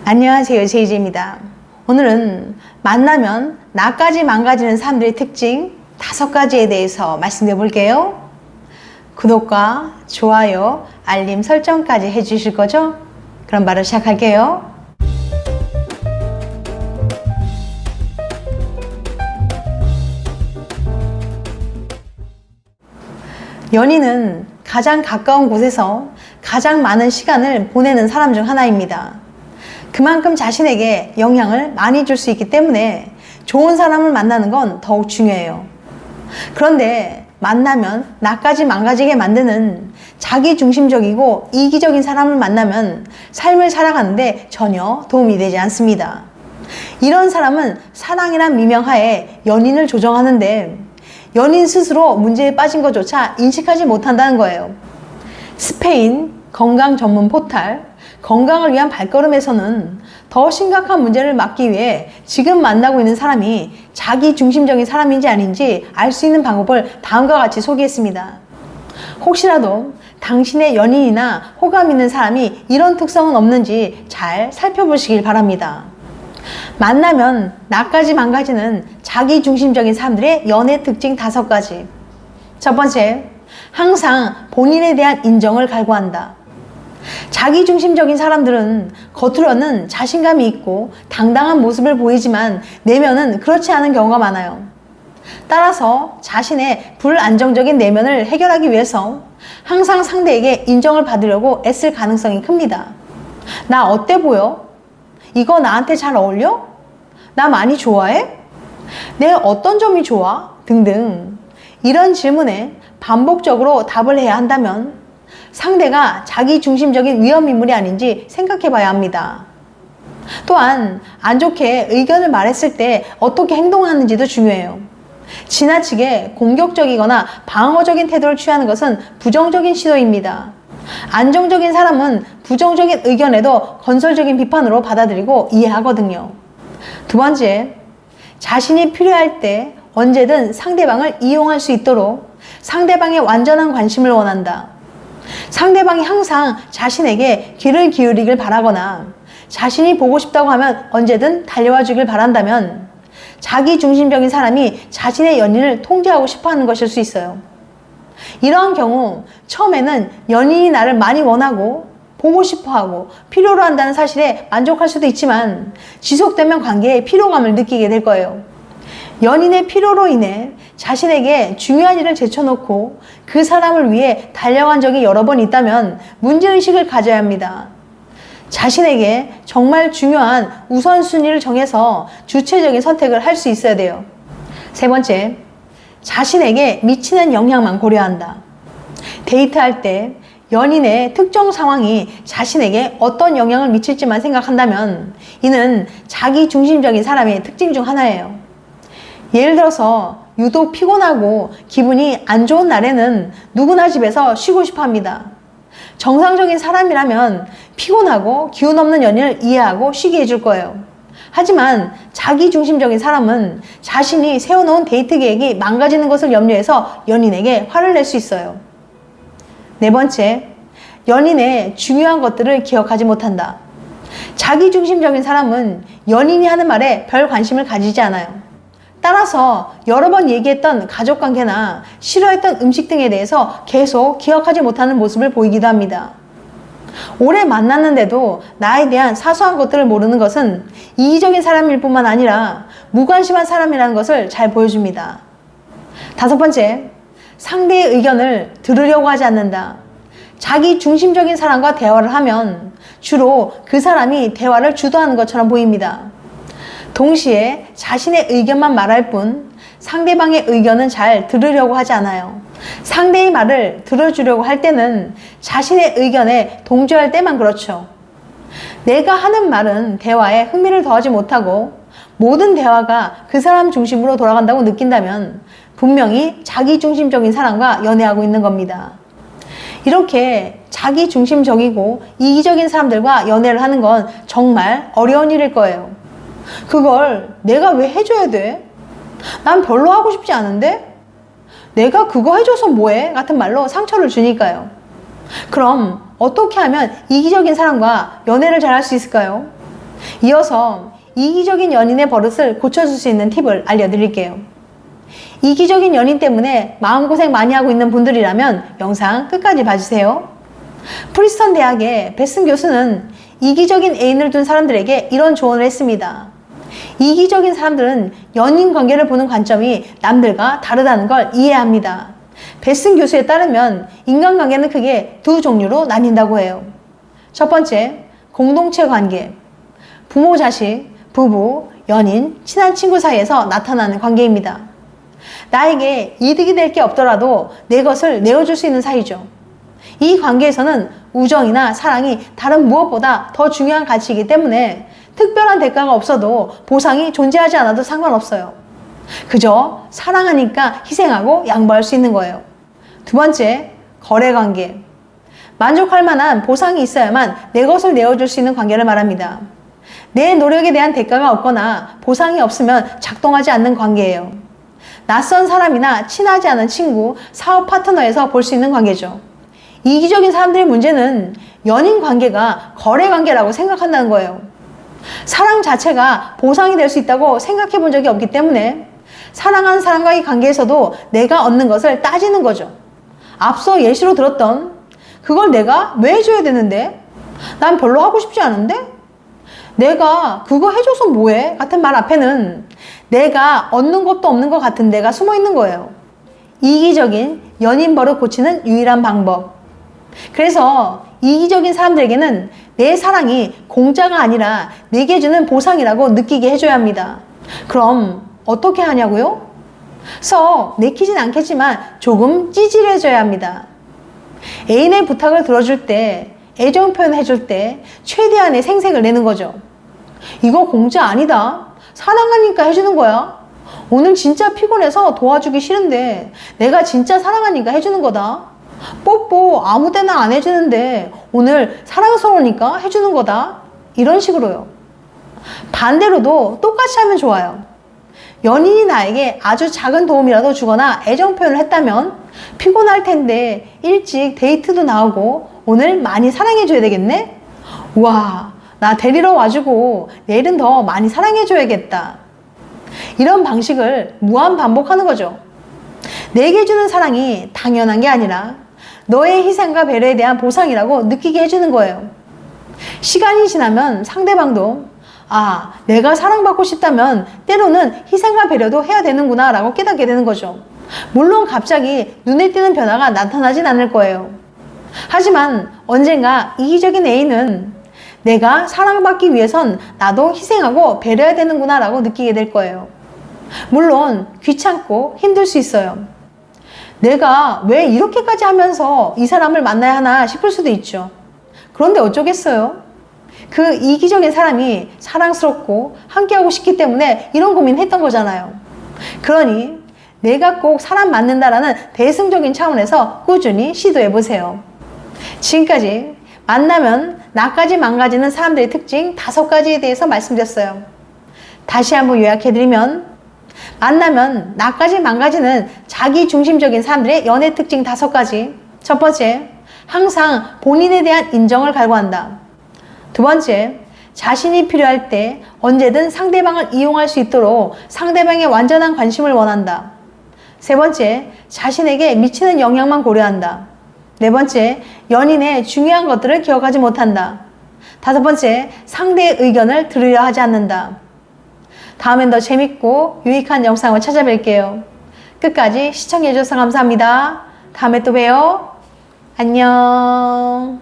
안녕하세요, 제이제입니다. 오늘은 만나면 나까지 망가지는 사람들의 특징 5가지에 대해서 말씀드려 볼게요. 구독과 좋아요, 알림 설정까지 해주실 거죠? 그럼 바로 시작할게요. 연인은 가장 가까운 곳에서 가장 많은 시간을 보내는 사람 중 하나입니다. 그만큼 자신에게 영향을 많이 줄 수 있기 때문에 좋은 사람을 만나는 건 더욱 중요해요. 그런데 만나면 나까지 망가지게 만드는 자기중심적이고 이기적인 사람을 만나면 삶을 살아가는데 전혀 도움이 되지 않습니다. 이런 사람은 사랑이란 미명하에 연인을 조정하는데 연인 스스로 문제에 빠진 것조차 인식하지 못한다는 거예요. 스페인 건강 전문 포탈 건강을 위한 발걸음에서는 더 심각한 문제를 막기 위해 지금 만나고 있는 사람이 자기 중심적인 사람인지 아닌지 알 수 있는 방법을 다음과 같이 소개했습니다. 혹시라도 당신의 연인이나 호감 있는 사람이 이런 특성은 없는지 잘 살펴보시길 바랍니다. 만나면 나까지 망가지는 자기 중심적인 사람들의 연애 특징 5가지. 첫 번째, 항상 본인에 대한 인정을 갈구한다. 자기중심적인 사람들은 겉으로는 자신감이 있고 당당한 모습을 보이지만 내면은 그렇지 않은 경우가 많아요. 따라서 자신의 불안정적인 내면을 해결하기 위해서 항상 상대에게 인정을 받으려고 애쓸 가능성이 큽니다. 나 어때 보여? 이거 나한테 잘 어울려? 나 많이 좋아해? 내 어떤 점이 좋아? 등등 이런 질문에 반복적으로 답을 해야 한다면 상대가 자기중심적인 위험인물이 아닌지 생각해 봐야 합니다. 또한 안 좋게 의견을 말했을 때 어떻게 행동하는지도 중요해요. 지나치게 공격적이거나 방어적인 태도를 취하는 것은 부정적인 신호입니다. 안정적인 사람은 부정적인 의견에도 건설적인 비판으로 받아들이고 이해하거든요. 두 번째, 자신이 필요할 때 언제든 상대방을 이용할 수 있도록 상대방의 완전한 관심을 원한다. 상대방이 항상 자신에게 귀를 기울이길 바라거나 자신이 보고 싶다고 하면 언제든 달려와 주길 바란다면 자기중심적인 사람이 자신의 연인을 통제하고 싶어하는 것일 수 있어요. 이러한 경우 처음에는 연인이 나를 많이 원하고 보고 싶어하고 필요로 한다는 사실에 만족할 수도 있지만 지속되면 관계에 피로감을 느끼게 될 거예요. 연인의 필요로 인해 자신에게 중요한 일을 제쳐놓고 그 사람을 위해 달려간 적이 여러 번 있다면 문제의식을 가져야 합니다. 자신에게 정말 중요한 우선순위를 정해서 주체적인 선택을 할 수 있어야 돼요. 세 번째, 자신에게 미치는 영향만 고려한다. 데이트할 때 연인의 특정 상황이 자신에게 어떤 영향을 미칠지만 생각한다면 이는 자기중심적인 사람의 특징 중 하나예요. 예를 들어서 유독 피곤하고 기분이 안 좋은 날에는 누구나 집에서 쉬고 싶어 합니다. 정상적인 사람이라면 피곤하고 기운 없는 연인을 이해하고 쉬게 해줄 거예요. 하지만 자기중심적인 사람은 자신이 세워놓은 데이트 계획이 망가지는 것을 염려해서 연인에게 화를 낼 수 있어요. 네 번째, 연인의 중요한 것들을 기억하지 못한다. 자기중심적인 사람은 연인이 하는 말에 별 관심을 가지지 않아요. 따라서 여러 번 얘기했던 가족관계나 싫어했던 음식 등에 대해서 계속 기억하지 못하는 모습을 보이기도 합니다. 오래 만났는데도 나에 대한 사소한 것들을 모르는 것은 이기적인 사람일 뿐만 아니라 무관심한 사람이라는 것을 잘 보여줍니다. 5번째, 상대의 의견을 들으려고 하지 않는다. 자기 중심적인 사람과 대화를 하면 주로 그 사람이 대화를 주도하는 것처럼 보입니다. 동시에 자신의 의견만 말할 뿐 상대방의 의견은 잘 들으려고 하지 않아요. 상대의 말을 들어주려고 할 때는 자신의 의견에 동조할 때만 그렇죠. 내가 하는 말은 대화에 흥미를 더하지 못하고 모든 대화가 그 사람 중심으로 돌아간다고 느낀다면 분명히 자기중심적인 사람과 연애하고 있는 겁니다. 이렇게 자기중심적이고 이기적인 사람들과 연애를 하는 건 정말 어려운 일일 거예요. 그걸 내가 왜 해줘야 돼? 난 별로 하고 싶지 않은데? 내가 그거 해줘서 뭐해? 같은 말로 상처를 주니까요. 그럼 어떻게 하면 이기적인 사람과 연애를 잘 할 수 있을까요? 이어서 이기적인 연인의 버릇을 고쳐줄 수 있는 팁을 알려드릴게요. 이기적인 연인 때문에 마음고생 많이 하고 있는 분들이라면 영상 끝까지 봐주세요. 프리스턴 대학의 베슨 교수는 이기적인 애인을 둔 사람들에게 이런 조언을 했습니다. 이기적인 사람들은 연인 관계를 보는 관점이 남들과 다르다는 걸 이해합니다. 베슨 교수에 따르면 인간관계는 크게 두 종류로 나뉜다고 해요. 첫 번째, 공동체 관계. 부모, 자식, 부부, 연인, 친한 친구 사이에서 나타나는 관계입니다. 나에게 이득이 될 게 없더라도 내 것을 내어줄 수 있는 사이죠. 이 관계에서는 우정이나 사랑이 다른 무엇보다 더 중요한 가치이기 때문에 특별한 대가가 없어도 보상이 존재하지 않아도 상관없어요. 그저 사랑하니까 희생하고 양보할 수 있는 거예요. 두 번째, 거래관계. 만족할 만한 보상이 있어야만 내 것을 내어줄 수 있는 관계를 말합니다. 내 노력에 대한 대가가 없거나 보상이 없으면 작동하지 않는 관계예요. 낯선 사람이나 친하지 않은 친구, 사업 파트너에서 볼 수 있는 관계죠. 이기적인 사람들의 문제는 연인 관계가 거래 관계라고 생각한다는 거예요. 사랑 자체가 보상이 될 수 있다고 생각해 본 적이 없기 때문에 사랑하는 사람과의 관계에서도 내가 얻는 것을 따지는 거죠. 앞서 예시로 들었던 그걸 내가 왜 해줘야 되는데? 난 별로 하고 싶지 않은데? 내가 그거 해줘서 뭐해? 같은 말 앞에는 내가 얻는 것도 없는 것 같은 데가 숨어 있는 거예요. 이기적인 연인 버릇 고치는 유일한 방법. 그래서 이기적인 사람들에게는 내 사랑이 공짜가 아니라 내게 주는 보상이라고 느끼게 해줘야 합니다. 그럼 어떻게 하냐고요? 썩 내키진 않겠지만 조금 찌질해져야 합니다. 애인의 부탁을 들어줄 때, 애정 표현해줄 때 최대한의 생색을 내는 거죠. 이거 공짜 아니다. 사랑하니까 해주는 거야. 오늘 진짜 피곤해서 도와주기 싫은데 내가 진짜 사랑하니까 해주는 거다. 뽀뽀 아무 때나 안 해주는데 오늘 사랑스러우니까 해주는 거다. 이런 식으로요. 반대로도 똑같이 하면 좋아요. 연인이 나에게 아주 작은 도움이라도 주거나 애정 표현을 했다면 피곤할 텐데 일찍 데이트도 나오고 오늘 많이 사랑해줘야 되겠네? 와, 나 데리러 와주고 내일은 더 많이 사랑해줘야겠다. 이런 방식을 무한 반복하는 거죠. 내게 주는 사랑이 당연한 게 아니라 너의 희생과 배려에 대한 보상이라고 느끼게 해주는 거예요. 시간이 지나면 상대방도 내가 사랑받고 싶다면 때로는 희생과 배려도 해야 되는구나 라고 깨닫게 되는 거죠. 물론 갑자기 눈에 띄는 변화가 나타나진 않을 거예요. 하지만 언젠가 이기적인 애인은 내가 사랑받기 위해선 나도 희생하고 배려해야 되는구나 라고 느끼게 될 거예요. 물론 귀찮고 힘들 수 있어요. 내가 왜 이렇게까지 하면서 이 사람을 만나야 하나 싶을 수도 있죠. 그런데 어쩌겠어요? 그 이기적인 사람이 사랑스럽고 함께하고 싶기 때문에 이런 고민했던 거잖아요. 그러니 내가 꼭 사람 만난다라는 대승적인 차원에서 꾸준히 시도해보세요. 지금까지 만나면 나까지 망가지는 사람들의 특징 5가지에 대해서 말씀드렸어요. 다시 한번 요약해드리면 만나면 나까지 망가지는 자기중심적인 사람들의 연애 특징 5가지. 첫 번째, 항상 본인에 대한 인정을 갈구한다. 두 번째, 자신이 필요할 때 언제든 상대방을 이용할 수 있도록 상대방의 완전한 관심을 원한다. 세 번째, 자신에게 미치는 영향만 고려한다. 네 번째, 연인의 중요한 것들을 기억하지 못한다. 다섯 번째, 상대의 의견을 들으려 하지 않는다. 다음엔 더 재밌고 유익한 영상을 찾아뵐게요. 끝까지 시청해주셔서 감사합니다. 다음에 또 봬요. 안녕.